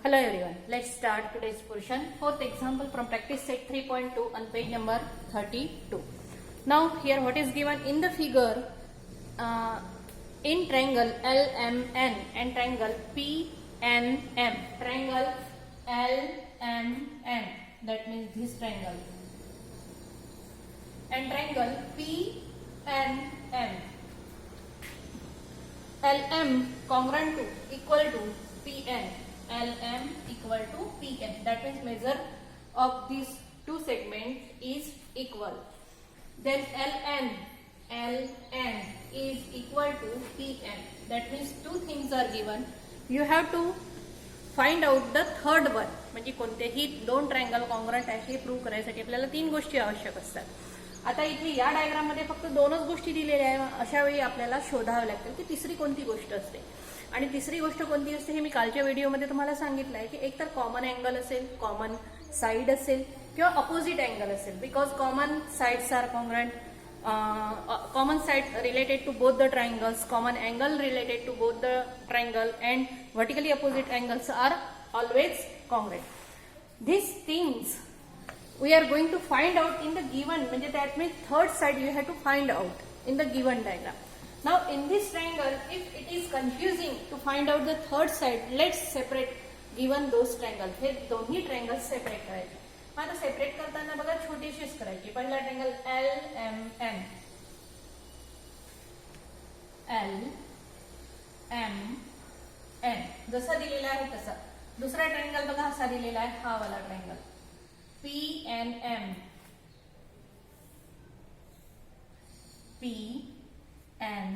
Hello everyone, let's start today's portion. Fourth example from practice set 3.2 on page number 32. Now here what is given in the figure, in triangle LMN and triangle PNM. Triangle LMN, that means this triangle, and triangle PNM. LM congruent to equal to PN. LM equal to PN. That means measure of these two segments is equal. Then LN is equal to PN. That means two things are given. You have to find out the third one. म्हणजे कोणतेही दोन triangle congruent आहे हे prove करायसाठी आपल्याला तीन गोष्टी आवश्यक असतात. आता इथे या डायग्राम मध्ये फक्त दोनच गोष्टी दिलेल्या आहेत. अशा वेळी आपल्याला शोधावे लागतील की तिसरी कोणती गोष्ट असते. आणि तिसरी गोष्ट कोणती असते हे मी कालच्या व्हिडिओमध्ये तुम्हाला सांगितलं आहे की एक तर कॉमन अँगल असेल, कॉमन साइड असेल किंवा अपोजिट अँगल असेल. Because common sides are congruent, common side related to both the triangles, common angle related to both the triangle, and vertically opposite angles are always congruent. These things we are going to find out in the given, म्हणजे that means third side you have to find out in the given diagram. Now in this triangle, if it is confusing to find out the third side, let's separate given those triangles. हे दोन्ही triangles separate करायचे. आता separate करताना बघा छोटीशीच करायची. पहिला triangle LMN, LMN जसा दिलेला आहे तसा. दुसरा ट्रायंगल बघा असा दिलेला आहे, हा वाला triangle PNM, PNM.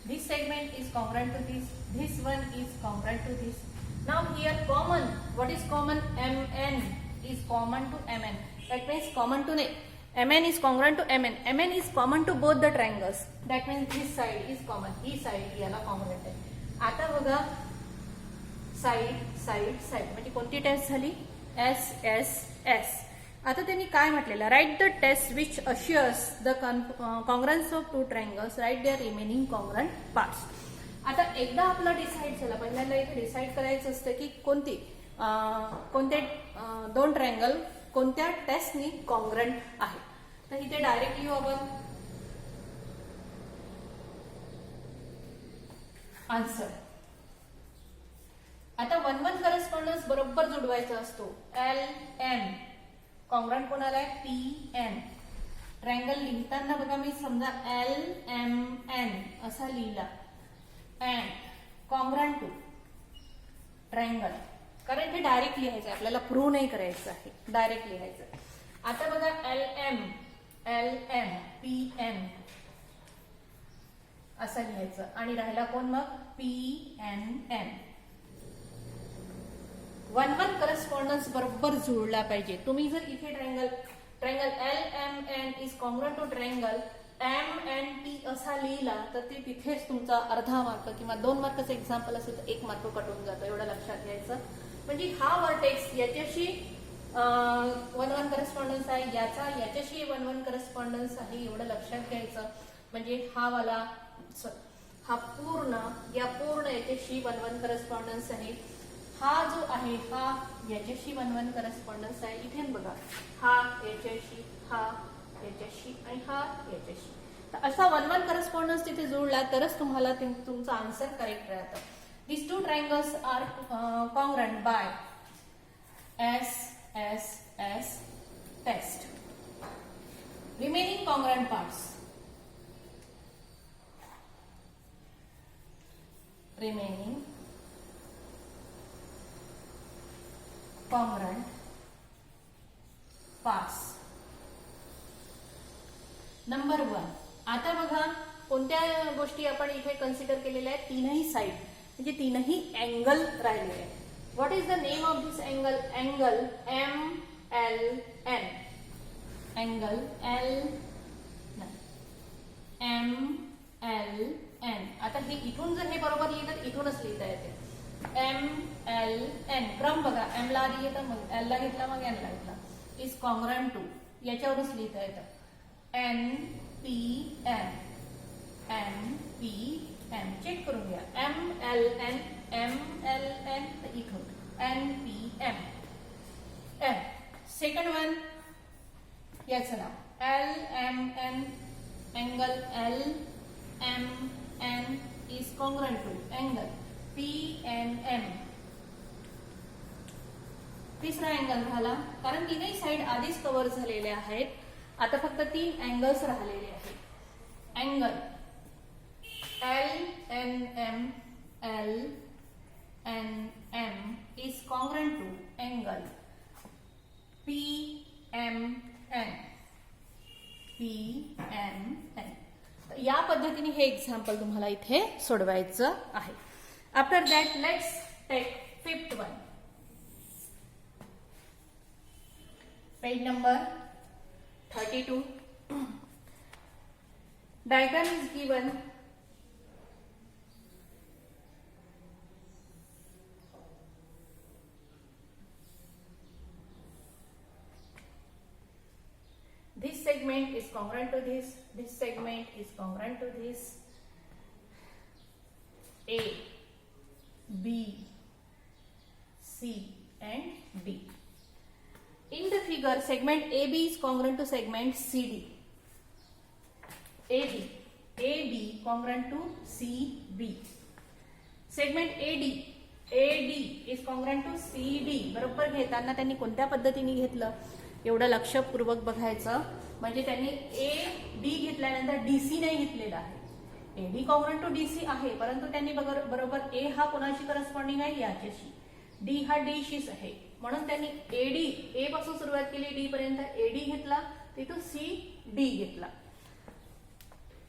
This segment is congruent to this. This one is congruent to this. Now here common, what is common? MN is common to MN. That means common to MN is congruent to MN. MN is common to both the triangles. That means this side is common. He side याला congruent आहे. आता बघा side side side म्हणजे कोणती taste झाली? SSS. आता त्यांनी काय म्हटलेलं? Write the test which assures the congruence of two triangles, write their remaining congruent parts. आता एकदा आपलं डिसाईड झालं, पहिल्यांदा इथे डिसाईड करायचं असतं की कोणते दोन ट्रायंगल कोणत्या टेस्टनी कॉन्ग्रंट आहे. तर इथे डायरेक्ट लिहू आपण आन्सर. आता 1-1 करस्पॉन्डन्स बरोबर जुडवायचा असतो. LM कॉन्ग्रंट कोणाला आहे? PN. ट्रायंगल लिहिताना बघा मी समजा LMN असा लिहिला, अँड कॉन्ग्रंट टू ट्रायंगल, कारण हे डायरेक्ट लिहायचं आहे, आपल्याला प्रूव्ह नाही करायचं आहे, डायरेक्ट लिहायचं आहे. आता बघा LM PN असं लिहायचं आणि राहिला कोण मग? PNN. 1-1 करस्पॉन्डन्स बरोबर जुळला पाहिजे. तुम्ही जर इथे triangle LMN is congruent to triangle MNP असा लिहिला तर ते तिथेच तुमचा अर्धा मार्क किंवा 2 मार्काचं एक्झाम्पल असेल तर 1 मार्क कटून जातो. एवढं लक्षात घ्यायचं. म्हणजे हा वर्टेक्स याच्याशी 1-1 करस्पॉन्डन्स आहे, याच्याशी 1-1 करस्पॉन्डन्स आहे, एवढं लक्षात घ्यायचं. म्हणजे हा वाला हा पूर्ण याच्याशी 1-1 करस्पॉन्डन्स आहे. हा जो आहे हा याच्याशी 1-1 करस्पॉन्डन्स आहे. इथे बघा हा याच्याशी, हा याच्याशी आणि हा याच्याशी. तर असा 1-1 करस्पॉन्डन्स तिथे जुळला तरच तुम्हाला तुमचा आन्सर करेक्ट राहतं. These two triangles are congruent by SSS test. Remaining congruent parts. Remaining congruent parts. Number 1. आता बघा कोणत्या गोष्टी आपण इथे कन्सिडर केलेल्या आहेत? तीनही साइड म्हणजे तीनही अँगल राहिलेले आहेत. What is the name of this angle? Angle MLN. Angle MLN. आता हे इथून जर हे बरोबर लिहिलं तर इथूनच लिहिता येते. MLN क्रम बघा, M ला आधी येतं, मग L ला घेतला, मग N ला घेतला. इज कॉन्ग्रंट टू याच्यावरच लिहिता येतं. NPN चेक करून घ्या. MLN NPM. M. Second one, याचं नाव LMN, angle LMN is congruent to angle PNM. तिसरा अँगल झाला, कारण तीनही साइड आधीच कव्हर झालेले आहेत, आता फक्त 3 अँगल्स राहिलेले आहेत. Angle LNM is congruent to angle PMN. या पद्धतीने हे एक्झाम्पल तुम्हाला इथे सोडवायचं आहे. After that let's take fifth one. Page number 32. Diagram is given. This segment is congruent to this. This segment is congruent to this. A, B, C and D. In the figure, segment AB is congruent to segment CD. AB congruent to CB. Segment AD is congruent to CD. बरोबर घेताना त्यांनी कोणत्या पद्धतीने घेतलं एवढं लक्षपूर्वक बघायचं. म्हणजे त्यांनी AD घेतल्यानंतर DC नाही घेतलेला आहे. AD कॉन्ग्रंट टू DC आहे, परंतु त्यांनी बरोबर A हा कोणाशी करस्पॉन्डिंग आहे, याच्याशी. D हा D शीच आहे, म्हणून त्यांनी A पासून सुरुवात केली, D पर्यंत AD घेतला, तिथून CD घेतला.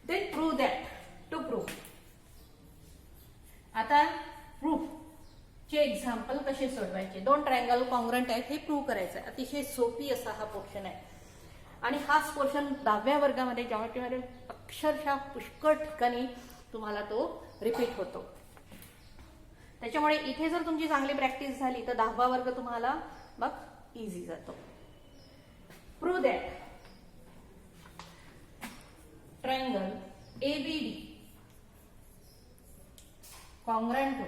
Then prove that. To prove, आता प्रूफ चे एक्झाम्पल कसे सोडवायचे. 2 ट्रायंगल कॉन्ग्रंट आहेत हे प्रूव्ह करायचं आहे. अतिशय सोपी असा हा पोर्शन आहे आणि हाच पोर्शन 10व्या वर्गामध्ये जॉमेट्रीमध्ये अक्षरशः पुष्कळ ठिकाणी तुम्हाला तो रिपीट होतो. त्याच्यामुळे इथे जर तुमची चांगली प्रॅक्टिस झाली तर 10वा वर्ग तुम्हाला मग इझी जातो. Prove that triangle ABD congruent to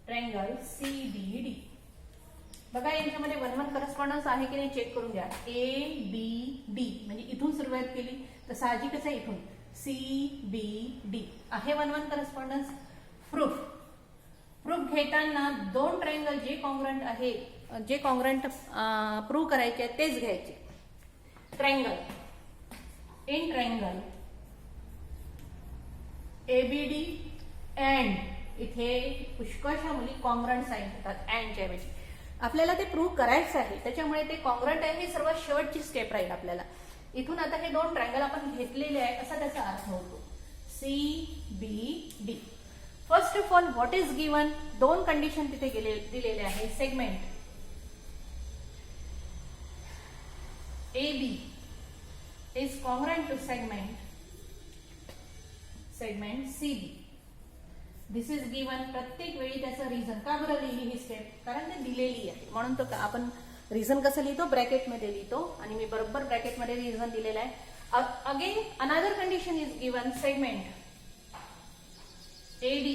triangle CBD. बघा यांच्यामध्ये 1-1 करस्पॉन्डन्स आहे की नाही चेक करून घ्या. ABD म्हणजे इथून सुरुवात केली तर साहजिकच आहे इथून CBD आहे 1-1 करस्पॉन्डन्स. प्रूफ घेताना 2 ट्रायंगल जे कॉन्ग्रंट आहे, जे कॉन्ग्रंट प्रूव्ह करायचे तेच घ्यायचे. Triangle in triangle ABD and इथे पुष्कळशा मुली कॉन्ग्रंट साइन होतात अँडच्या ऐवजी. आपल्याला ते प्रूव्ह करायचं आहे, त्याच्यामुळे ते कॉन्ग्रंट आहे ही सर्वात शेवटची स्टेप राहील आपल्याला. इथून आता हे 2 ट्रायंगल आपण घेतलेले आहे असा त्याचा अर्थ होतो. CBD. First of all what is given, 2 condition तिथे दिलेले आहे. Segment AB is congruent to segment CB. This is given. प्रत्येक वेळी त्याचं रिझन का बरं लिहिली ही स्टेप, कारण ते दिलेली आहे म्हणून तो आपण रिझन कसं लिहितो, ब्रॅकेटमध्ये लिहितो आणि मी बरोबर ब्रॅकेटमध्ये रिझन दिलेलं आहे. Again another condition is given. Segment AD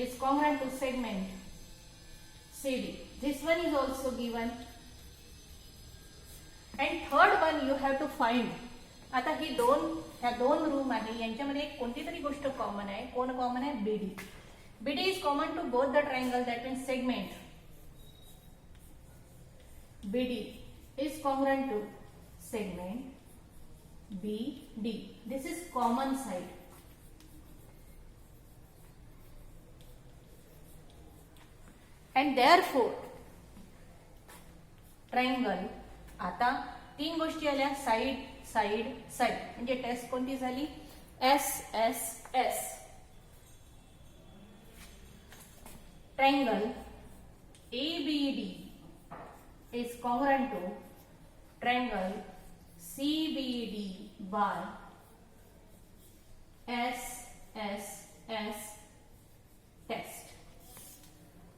is congruent to segment CD. This one is also given. And third one you have to find. आता ह्या दोन रूम आहे, यांच्यामध्ये कोणती तरी गोष्ट कॉमन आहे. कोण कॉमन आहे? BD. BD is common to both the triangle, that means segment BD is congruent to segment BD. This is common side. And therefore triangle, आता 3 गोष्टी आल्या, साइड साइड साइड, म्हणजे टेस्ट कोणती झाली? SSS. Triangle ABD is congruent to triangle CBD by SSS test.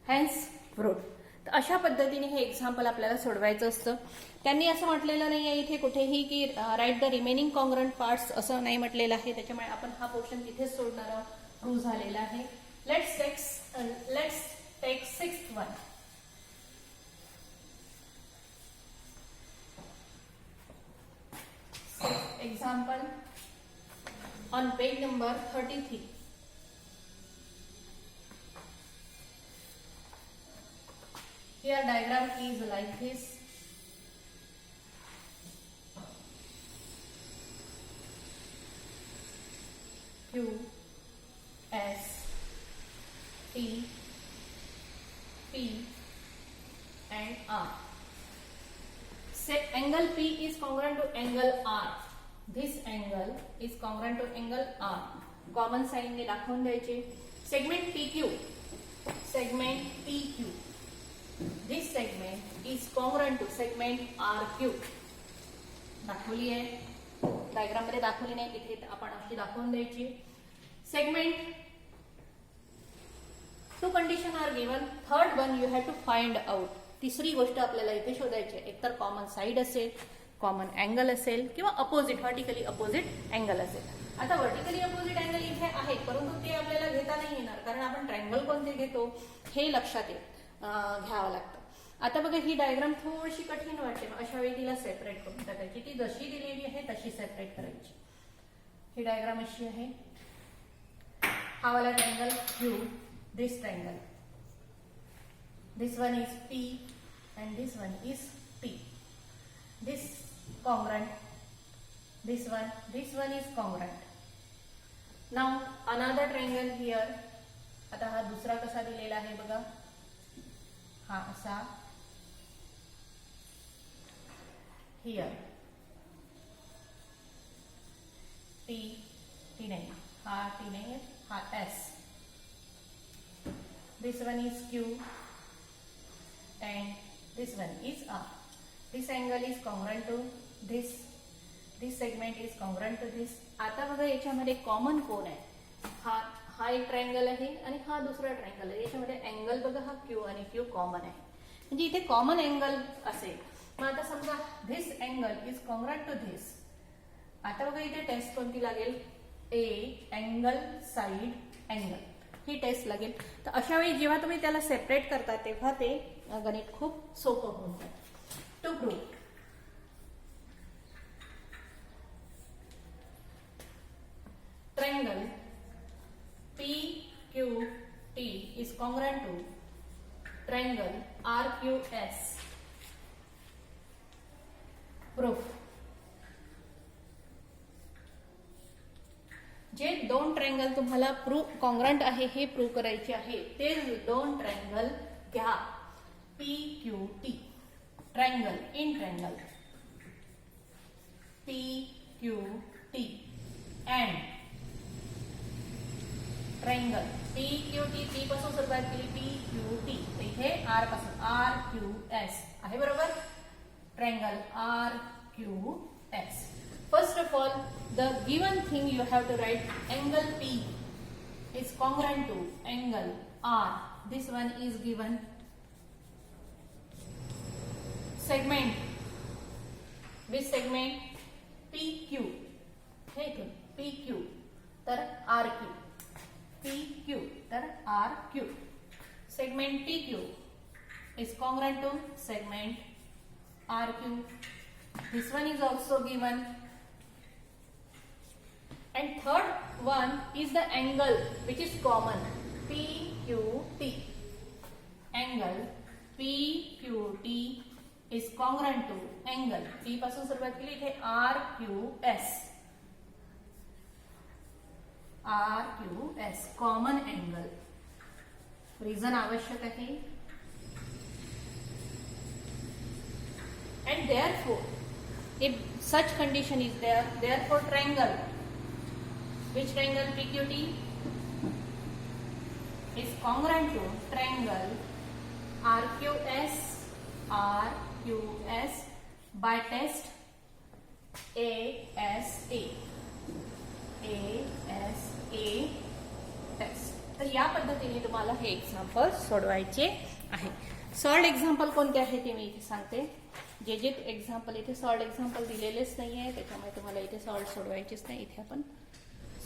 Hence proved. तर अशा पद्धतीने हे एक्झाम्पल आपल्याला सोडवायचं असतं. त्यांनी असं म्हटलेलं नाही आहे इथे कुठेही की write the remaining congruent parts, असं नाही म्हटलेलं आहे. त्याच्यामुळे आपण हा पोर्शन तिथेच सोडणार आहोत. प्रूव्ह झालेला आहे. Let's take example on page number 33. Here diagram is like this. Q, S, T, P and R. Say angle P is congruent to angle R. This angle is congruent to angle R. Common sign ने दाखवून द्यायचे. Segment PQ. Segment PQ. This segment is congruent to segment RQ. दाखवली आहे. Diagram मध्ये दाखवली नाही, इथे आपण अशी दाखवून द्यायची. Segment. Two conditions are given. Third one you have to find out. तिसरी गोष्ट आपल्याला इथे शोधायची आहे. एकतर कॉमन साइड असेल, कॉमन अँगल असेल किंवा अपोजिट व्हर्टिकली अपोजिट अँगल असेल. आता व्हर्टिकली अपोजिट अँगल इथे आहेत, परंतु ते आपल्याला घेता नाही येणार, कारण आपण ट्रायंगल कोणते घेतो हे लक्षात घ्यावं लागतं. आता बघा ही डायग्राम थोडीशी कठीण वाटते, मग अशा वेळी तिला सेपरेट करून टाकायची. ती जशी दिलेली आहे तशी सेपरेट करायची. ही डायग्राम अशी आहे. हा वाला triangle Q, this triangle, this one is P and this one is T. This congruent, this one is congruent. Now another triangle here. आता हा दुसरा कसा दिलेला आहे बघा, हा असा. Here T नाही, हा T नाही, हा S. This one is Q and this one is R. This angle is congruent to this. This segment is congruent to this. आता बघा याच्यामध्ये कॉमन कोण आहे. हा एक ट्रायंगल आहे आणि हा दुसरा ट्रायंगल आहे. याच्यामध्ये अँगल बघा हा Q आणि Q कॉमन आहे, म्हणजे इथे कॉमन अँगल असेल. मग आता समजा this angle is congruent to this. आता बघा इथे टेस्ट कोणती लागेल, A अँगल साइड अँगल, ही टेस्ट लागेल. तर अशा वेळी जेव्हा तुम्ही त्याला सेपरेट करता तेव्हा ते गणित खूप सोपं होऊन जातं. To prove, triangle PQT is congruent to triangle RQS. Proof. जे दोन ट्रायंगल तुम्हाला कॉन्ग्रंट आहे हे प्रूव्ह करायचे आहे, ते दोन ट्रायंगल घ्या. PQT triangle in triangle PQT and triangle PQT. P पासून सुरुवात केली PQT, इथे R पासून RQS आहे बरोबर. Triangle RQS. First of all, the given thing you have to write, angle P is congruent to angle R. This one is given. Segment, which segment? PQ. हे PQ तर RQ. PQ तर RQ. Segment PQ is congruent to segment RQ. This one is also given. And third one is the angle which is common, PQT. Angle PQT is congruent to angle P पासून सुरुवात केली इथे RQS. RQS common angle. Reason आवश्यक आहे. And therefore, if such condition is there, therefore triangle. Which triangle PQT is congruent to triangle RQS. RQS by test ASA. ASA test. तर या पद्धतीने तुम्हाला हे एक्झाम्पल सोडवायचे आहे. सॉल्ड एक्झाम्पल कोणते आहे ते मी इथे सांगते. जे एक्झाम्पल इथे सॉल्ड एक्झाम्पल दिलेलेच नाही आहे, त्याच्यामुळे तुम्हाला इथे सॉल्ड सोडवायचेच नाही. इथे आपण